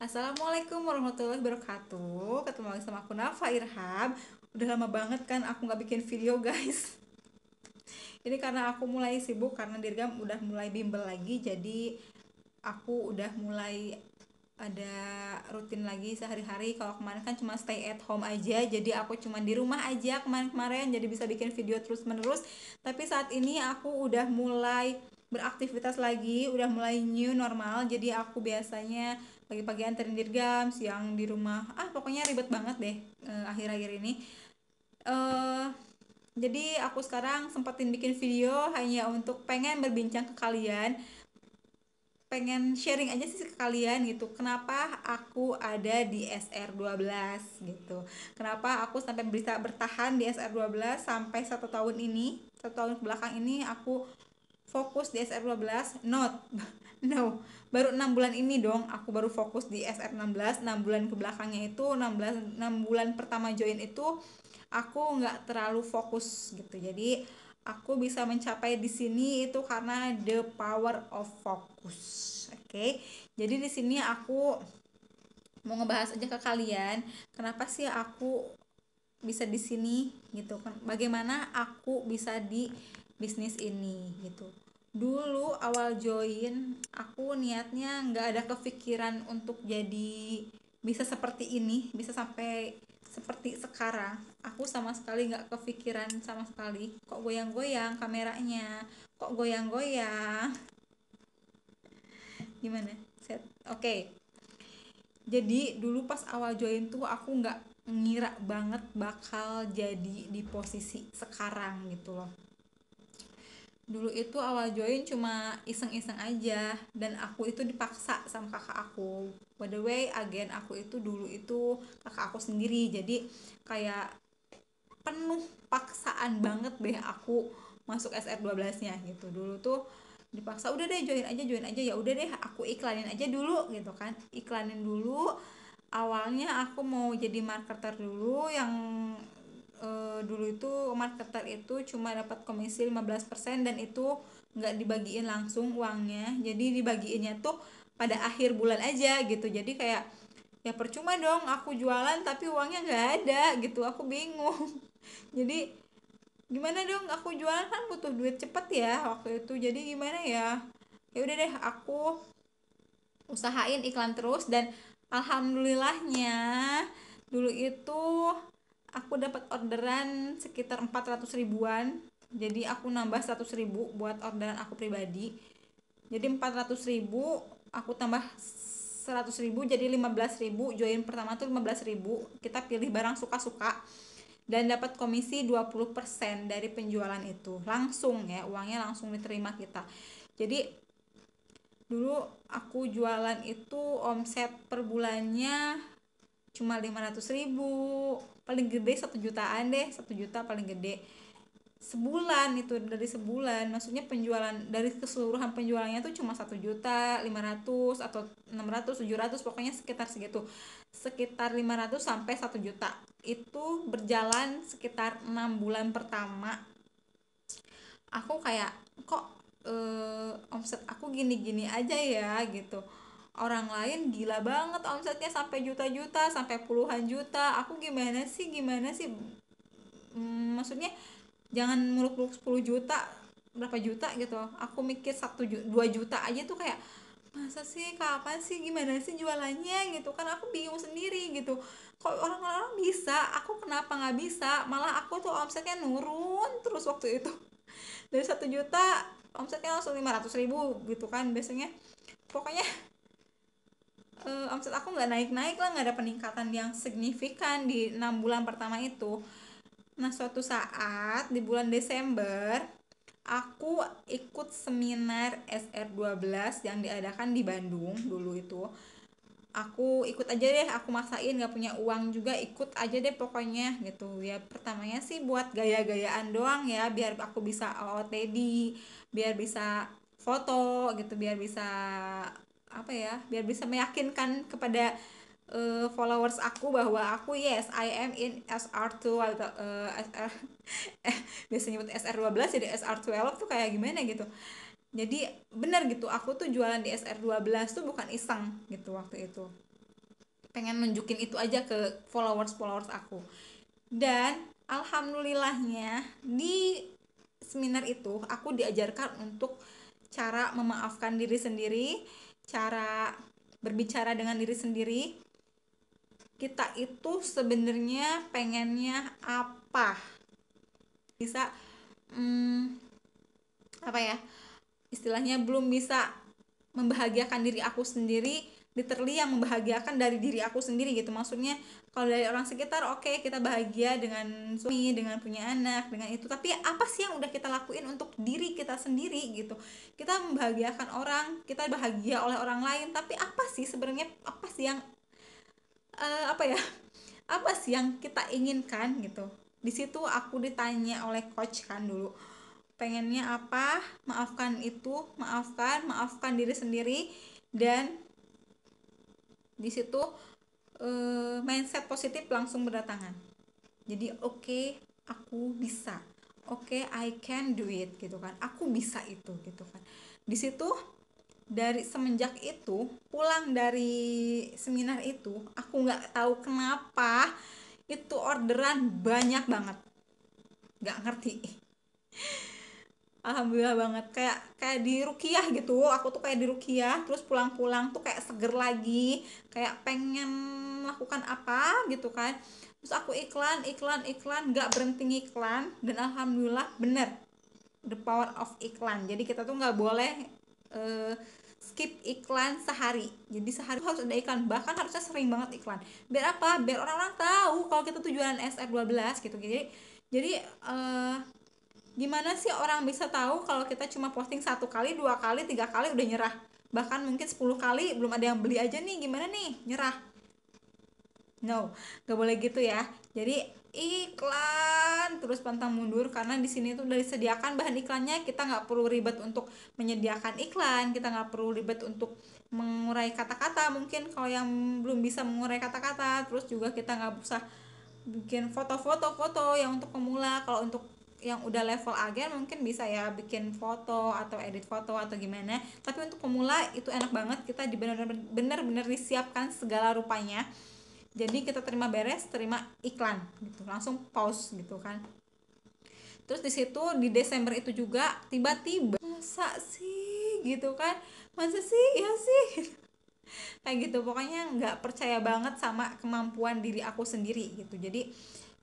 Assalamualaikum warahmatullahi wabarakatuh. Ketemu lagi sama aku Nafa Irham. Udah lama banget kan aku nggak bikin video guys. Ini karena aku mulai sibuk karena Dirgam udah mulai bimbel lagi. Jadi aku udah mulai ada rutin lagi sehari-hari. Kalau kemarin kan cuma stay at home aja, jadi aku cuma di rumah aja kemarin-kemarin, jadi bisa bikin video terus menerus. Tapi saat ini aku udah mulai beraktivitas lagi, udah mulai new normal. Jadi aku biasanya pagi-pagi anterin dirgam, siang di rumah, pokoknya ribet banget deh akhir-akhir ini. eh jadi aku sekarang sempetin bikin video hanya untuk pengen berbincang ke kalian, pengen sharing aja sih ke kalian gitu, kenapa aku ada di SR12 gitu, kenapa aku sampai bisa bertahan di SR12 sampai 1 tahun ini, 1 tahun kebelakang ini aku fokus di SR12. No, baru 6 bulan ini dong aku baru fokus di SR16. 6 bulan kebelakangnya itu 6 bulan pertama join itu aku nggak terlalu fokus gitu. Jadi aku bisa mencapai di sini itu karena the power of focus. Oke. Jadi di sini aku mau ngebahas aja ke kalian kenapa sih aku bisa di sini gitu kan. Bagaimana aku bisa di bisnis ini gitu. Dulu awal join aku niatnya nggak ada kepikiran untuk jadi bisa seperti ini, bisa sampai seperti sekarang. Aku sama sekali nggak kepikiran sama sekali. Kok goyang-goyang kameranya? Kok goyang-goyang? Gimana? Set. Oke. Jadi dulu pas awal join tuh aku nggak ngira banget bakal jadi di posisi sekarang gitu loh. Dulu itu awal join cuma iseng-iseng aja, dan aku itu dipaksa sama kakak aku. By the way, agen aku itu dulu itu kakak aku sendiri, jadi kayak penuh paksaan banget deh aku masuk SR12 nya gitu. Dulu tuh dipaksa, udah deh join aja, ya udah deh aku iklanin aja dulu gitu kan, iklanin dulu. Awalnya aku mau jadi marketer dulu, yang dulu itu marketer itu cuma dapat komisi 15% dan itu nggak dibagiin langsung uangnya, jadi dibagiinnya tuh pada akhir bulan aja gitu. Jadi kayak ya percuma dong aku jualan tapi uangnya nggak ada gitu, aku bingung. Jadi gimana dong, aku jualan kan butuh duit cepet ya waktu itu, jadi gimana ya. Ya udah deh aku usahain iklan terus, dan alhamdulillahnya dulu itu aku dapat orderan sekitar 400 ribuan. Jadi aku nambah 100 ribu buat orderan aku pribadi. Jadi 400 ribu aku tambah 100 ribu jadi 15 ribu. Join pertama tuh 15 ribu, kita pilih barang suka-suka dan dapat komisi 20% dari penjualan itu langsung ya, uangnya langsung diterima kita. Jadi dulu aku jualan itu omset per bulannya cuma 500 ribu, paling gede 1 jutaan deh, 1 juta paling gede sebulan. Itu dari sebulan, maksudnya penjualan dari keseluruhan penjualannya tuh cuma 1 juta 500 atau 600 700, pokoknya sekitar segitu, sekitar 500 sampai 1 juta. Itu berjalan sekitar 6 bulan pertama. Aku kayak kok omset aku gini-gini aja ya gitu, orang lain gila banget omsetnya sampai juta-juta, sampai puluhan juta. Aku gimana sih, maksudnya jangan muluk-muluk 10 juta, berapa juta gitu. Aku mikir 2 juta aja tuh kayak masa sih, kapan sih, gimana sih jualannya gitu kan. Aku bingung sendiri gitu, kok orang-orang bisa, aku kenapa nggak bisa. Malah aku tuh omsetnya nurun terus waktu itu. Dari 1 juta omsetnya langsung 500 ribu gitu kan biasanya. Pokoknya omset aku nggak naik-naik lah, nggak ada peningkatan yang signifikan di 6 bulan pertama itu. Nah suatu saat di bulan Desember aku ikut seminar SR12 yang diadakan di Bandung dulu itu. Aku ikut aja deh, aku maksain, gak punya uang juga, ikut aja deh pokoknya gitu ya. Pertamanya sih buat gaya-gayaan doang ya, biar aku bisa OOTD, biar bisa foto gitu, biar bisa apa ya, biar bisa meyakinkan kepada followers aku bahwa aku yes I am in SR2 atau SR biasanya nyebut SR12 jadi SR12 tuh kayak gimana gitu. Jadi benar gitu, aku tuh jualan di SR12 tuh bukan iseng gitu waktu itu. pengen nunjukin itu aja ke followers aku. Dan alhamdulillahnya di seminar itu aku diajarkan untuk cara memaafkan diri sendiri, cara berbicara dengan diri sendiri. Kita itu sebenarnya pengennya apa, bisa apa ya, istilahnya belum bisa membahagiakan diri aku sendiri, literally yang membahagiakan dari diri aku sendiri gitu. Maksudnya kalau dari orang sekitar oke, kita bahagia dengan suami, dengan punya anak, dengan itu, tapi apa sih yang udah kita lakuin untuk diri kita sendiri gitu. Kita membahagiakan orang, kita bahagia oleh orang lain, tapi apa sih sebenarnya, apa sih yang apa ya, apa sih yang kita inginkan gitu. Di situ aku ditanya oleh coach kan dulu, pengennya apa, maafkan itu, maafkan diri sendiri. Dan di situ mindset positif langsung berdatangan. Jadi oke, aku bisa, oke, I can do it gitu kan, aku bisa itu gitu kan. Di situ dari semenjak itu pulang dari seminar itu, aku nggak tahu kenapa itu orderan banyak banget, nggak ngerti. Alhamdulillah banget, kayak kayak di rukiah gitu. Aku tuh kayak di rukiah, terus pulang-pulang tuh kayak seger lagi, kayak pengen melakukan apa gitu kan. Terus aku iklan iklan iklan, nggak berhenti iklan. Dan alhamdulillah bener, the power of iklan. Jadi kita tuh nggak boleh uh, skip iklan sehari. Jadi sehari harus ada iklan, bahkan harusnya sering banget iklan. Biar apa, biar orang-orang tahu kalau kita tuh jualan SR12 gitu. Jadi gimana sih orang bisa tahu kalau kita cuma posting 1 kali, 2 kali, 3 kali udah nyerah, bahkan mungkin 10 kali belum ada yang beli aja nih, gimana nih, nyerah. No, gak boleh gitu ya. Jadi iklan terus pantang mundur, karena di sini tuh udah disediakan bahan iklannya. Kita nggak perlu ribet untuk menyediakan iklan, kita nggak perlu ribet untuk mengurai kata-kata. Mungkin kalau yang belum bisa mengurai kata-kata, terus juga kita nggak usah bikin foto-foto yang untuk pemula. Kalau untuk yang udah level agen mungkin bisa ya bikin foto atau edit foto atau gimana, tapi untuk pemula itu enak banget, kita bener-bener disiapkan segala rupanya. Jadi kita terima beres, terima iklan gitu, langsung pause gitu kan. Terus di situ di Desember itu juga tiba-tiba, masa sih gitu kan, masa sih ya sih kayak gitu. Pokoknya nggak percaya banget sama kemampuan diri aku sendiri gitu. Jadi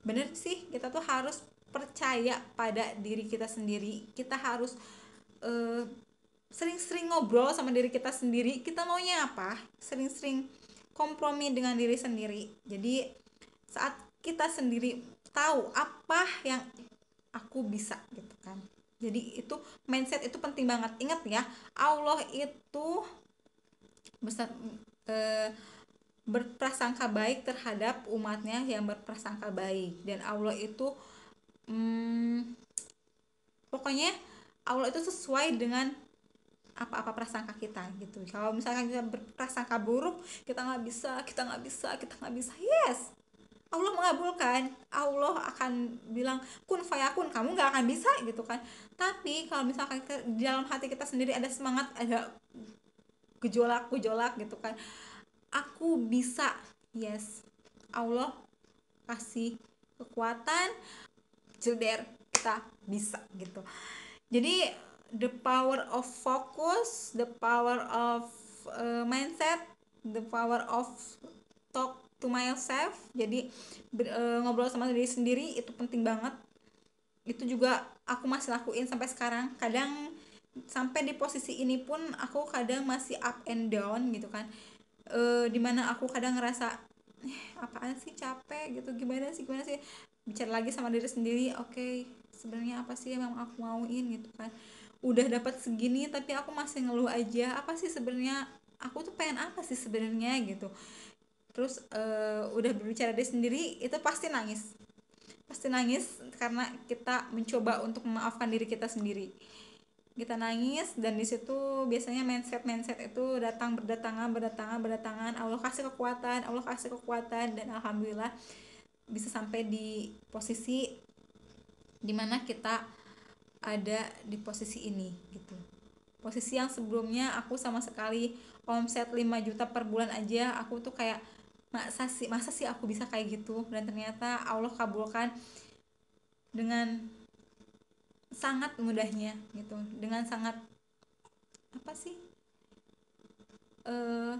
bener sih, kita tuh harus percaya pada diri kita sendiri. Kita harus uh, sering-sering ngobrol sama diri kita sendiri, kita maunya apa, sering-sering kompromi dengan diri sendiri. Jadi saat kita sendiri tahu apa yang aku bisa gitu kan, jadi itu mindset itu penting banget. Ingat ya, Allah itu besar, berprasangka baik terhadap umatnya yang berprasangka baik. Dan Allah itu pokoknya Allah itu sesuai dengan apa-apa prasangka kita gitu. Kalau misalkan kita berprasangka buruk, kita nggak bisa, kita nggak bisa, kita nggak bisa, yes, Allah mengabulkan. Allah akan bilang kun fayakun, kamu nggak akan bisa gitu kan. Tapi kalau misalkan kita, di dalam hati kita sendiri ada semangat, ada gejolak gitu kan, aku bisa, yes, Allah kasih kekuatan, jeder, kita bisa gitu. Jadi the power of focus, the power of mindset, the power of talk to myself. Jadi ngobrol sama diri sendiri itu penting banget. Itu juga aku masih lakuin sampai sekarang. Kadang sampai di posisi ini pun aku kadang masih up and down gitu kan. Dimana aku kadang ngerasa apaan sih, capek gitu, gimana sih bicara lagi sama diri sendiri. Oke, sebenarnya apa sih yang aku mauin gitu kan, udah dapat segini tapi aku masih ngeluh aja. Apa sih sebenarnya aku tuh pengen apa sih sebenarnya gitu. Terus udah berbicara diri sendiri, itu pasti nangis karena kita mencoba untuk memaafkan diri kita sendiri. Kita nangis, dan di situ biasanya mindset itu berdatangan. Allah kasih kekuatan, dan alhamdulillah bisa sampai di posisi dimana kita ada di posisi ini gitu. Posisi yang sebelumnya aku sama sekali omset 5 juta per bulan aja, aku tuh kayak masa sih aku bisa kayak gitu, dan ternyata Allah kabulkan dengan sangat mudahnya gitu, dengan sangat apa sih, eh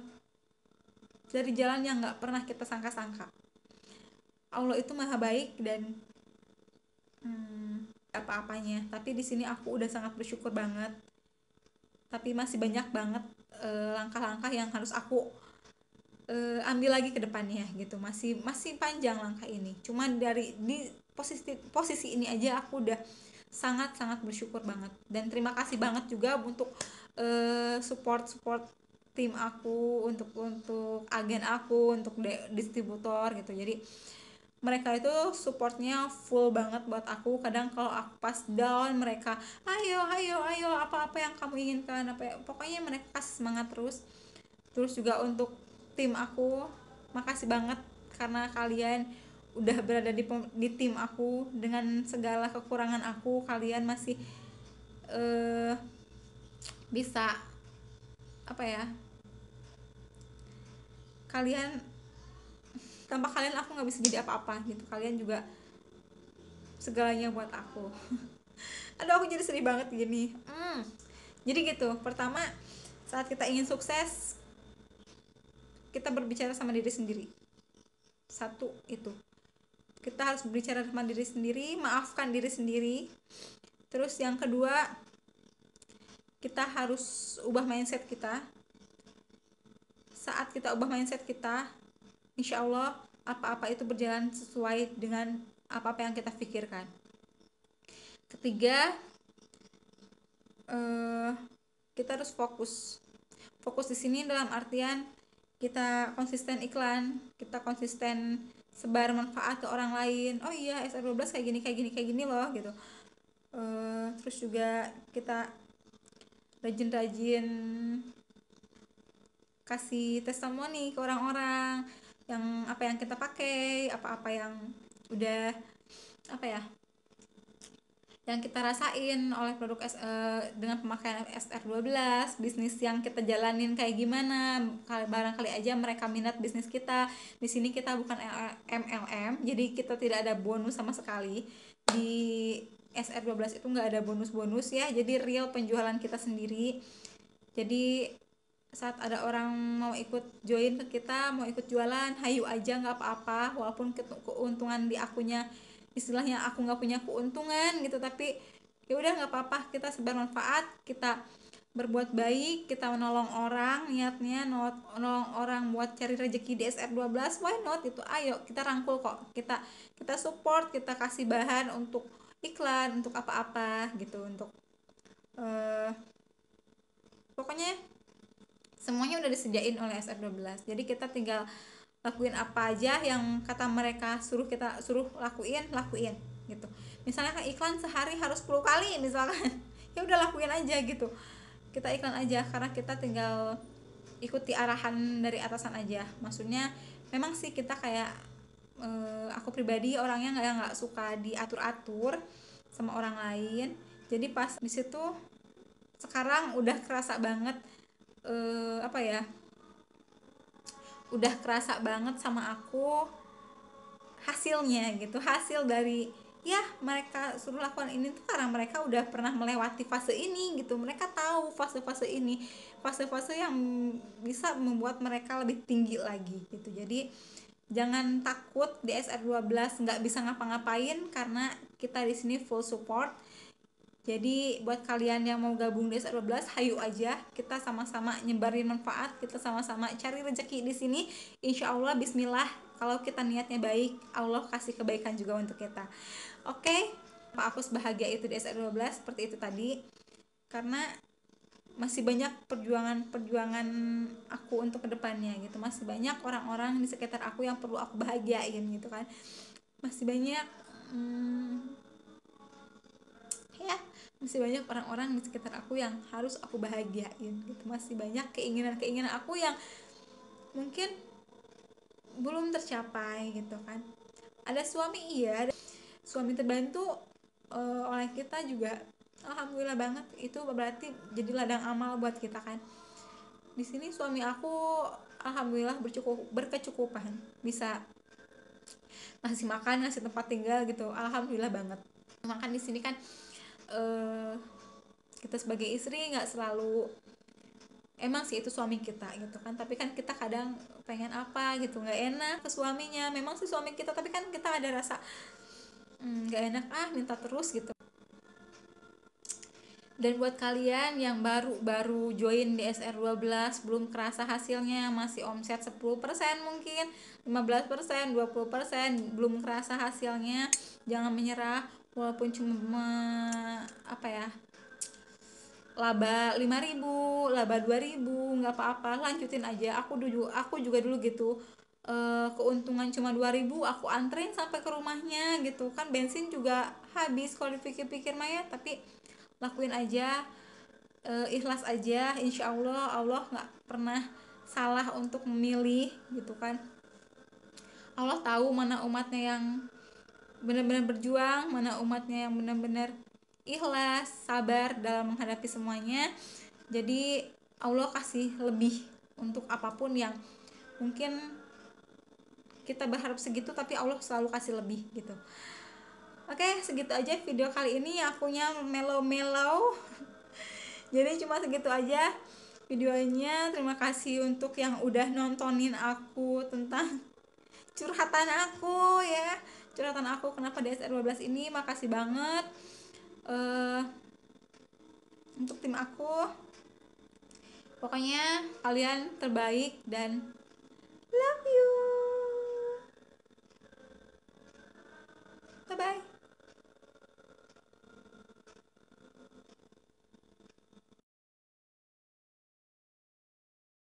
dari jalan yang nggak pernah kita sangka-sangka. Allah itu maha baik dan apa-apanya, tapi di sini aku udah sangat bersyukur banget, tapi masih banyak banget langkah-langkah yang harus aku ambil lagi ke depannya gitu, masih masih panjang langkah ini. Cuman dari di posisi posisi ini aja aku udah sangat sangat bersyukur banget, dan terima kasih banget juga untuk support support tim aku, untuk agen aku, untuk distributor gitu. Jadi mereka itu supportnya full banget buat aku. Kadang kalau aku pas down, mereka ayo ayo ayo, apa-apa yang kamu inginkan, apa ya, pokoknya mereka kasih semangat terus. Terus juga untuk tim aku, makasih banget karena kalian udah berada di tim aku dengan segala kekurangan aku, kalian masih eh bisa apa ya, kalian, tanpa kalian aku nggak bisa jadi apa-apa gitu, kalian juga segalanya buat aku. Aduh, aku jadi sedih banget gini. Jadi gitu, pertama, saat kita ingin sukses, kita berbicara sama diri sendiri. Satu itu, kita harus berbicara sama diri sendiri, maafkan diri sendiri. Terus yang kedua, kita harus ubah mindset kita. Saat kita ubah mindset kita, insya Allah apa-apa itu berjalan sesuai dengan apa-apa yang kita pikirkan. Ketiga, kita harus fokus. Fokus di sini dalam artian kita konsisten iklan, kita konsisten sebar manfaat ke orang lain. Oh iya, SR12 kayak gini kayak gini kayak gini loh gitu. Terus juga kita rajin-rajin kasih testimoni ke orang-orang yang apa yang kita pakai, apa-apa yang udah apa ya, yang kita rasain oleh produk dengan pemakaian SR12, bisnis yang kita jalanin kayak gimana. Barangkali aja mereka minat bisnis kita. Di sini kita bukan MLM, jadi kita tidak ada bonus sama sekali. Di SR12 itu nggak ada bonus-bonus ya, jadi real penjualan kita sendiri. Jadi saat ada orang mau ikut join ke kita, mau ikut jualan, hayu aja, nggak apa-apa, walaupun keuntungan di akunya, istilahnya aku nggak punya keuntungan gitu, tapi ya udah nggak apa-apa, kita sebar manfaat, kita berbuat baik, kita menolong orang, niatnya nolong orang buat cari rezeki di SR12, why not itu, ayo kita rangkul kok, kita support, kita kasih bahan untuk iklan, untuk apa-apa gitu, untuk pokoknya semuanya udah disediain oleh SR12. Jadi kita tinggal lakuin apa aja yang kata mereka suruh lakuin gitu. Misalnya kan iklan sehari harus 10 kali misalkan. Ya udah lakuin aja gitu. Kita iklan aja karena kita tinggal ikuti arahan dari atasan aja. Maksudnya memang sih kita kayak aku pribadi orangnya nggak suka diatur-atur sama orang lain. Jadi pas di situ sekarang udah kerasa banget apa ya, udah kerasa banget sama aku hasilnya gitu, hasil dari ya mereka suruh lakukan ini tuh karena mereka udah pernah melewati fase ini gitu, mereka tahu fase-fase ini, fase-fase yang bisa membuat mereka lebih tinggi lagi gitu. Jadi jangan takut di SR12 nggak bisa ngapa-ngapain, karena kita di sini full support. Jadi buat kalian yang mau gabung di SR12, hayu aja, kita sama-sama nyebarin manfaat, kita sama-sama cari rezeki di sini. Insya Allah, Bismillah, kalau kita niatnya baik, Allah kasih kebaikan juga untuk kita. Oke, Pak, aku sebahagia itu di SR12 seperti itu tadi, karena masih banyak perjuangan aku untuk kedepannya gitu, masih banyak orang-orang di sekitar aku yang perlu aku bahagiain gitu kan, masih banyak ya, masih banyak orang-orang di sekitar aku yang harus aku bahagiain gitu, masih banyak keinginan-keinginan aku yang mungkin belum tercapai gitu kan. Ada suami, iya, ada suami terbantu oleh kita juga, alhamdulillah banget, itu berarti jadi ladang amal buat kita kan. Di sini suami aku alhamdulillah berkecukupan, bisa ngasih makan, ngasih tempat tinggal gitu, alhamdulillah banget. Makan di sini kan eh, kita sebagai istri nggak selalu, emang sih itu suami kita gitu kan, tapi kan kita kadang pengen apa gitu, nggak enak ke suaminya, memang sih suami kita, tapi kan kita ada rasa nggak enak minta terus gitu. Dan buat kalian yang baru join di SR12, belum kerasa hasilnya, masih omset 10% mungkin, 15%, 20%, belum kerasa hasilnya, jangan menyerah. Walaupun cuma apa ya, laba 5.000, laba 2.000, nggak apa-apa, lanjutin aja. Aku juga dulu gitu. Keuntungan cuma 2.000, aku anterin sampai ke rumahnya gitu kan, bensin juga habis kalau dipikir-pikir Maya, tapi lakuin aja, ikhlas aja, insya Allah Allah nggak pernah salah untuk memilih gitu kan. Allah tahu mana umatnya yang benar-benar berjuang, mana umatnya yang benar-benar ikhlas, sabar dalam menghadapi semuanya. Jadi Allah kasih lebih untuk apapun yang mungkin kita berharap segitu, tapi Allah selalu kasih lebih gitu. Oke, segitu aja video kali ini, akunya melo-melo. Jadi cuma segitu aja videonya. Terima kasih untuk yang udah nontonin aku tentang curhatan aku ya, curhatan aku kenapa di SR12 ini. Makasih banget untuk tim aku, pokoknya kalian terbaik dan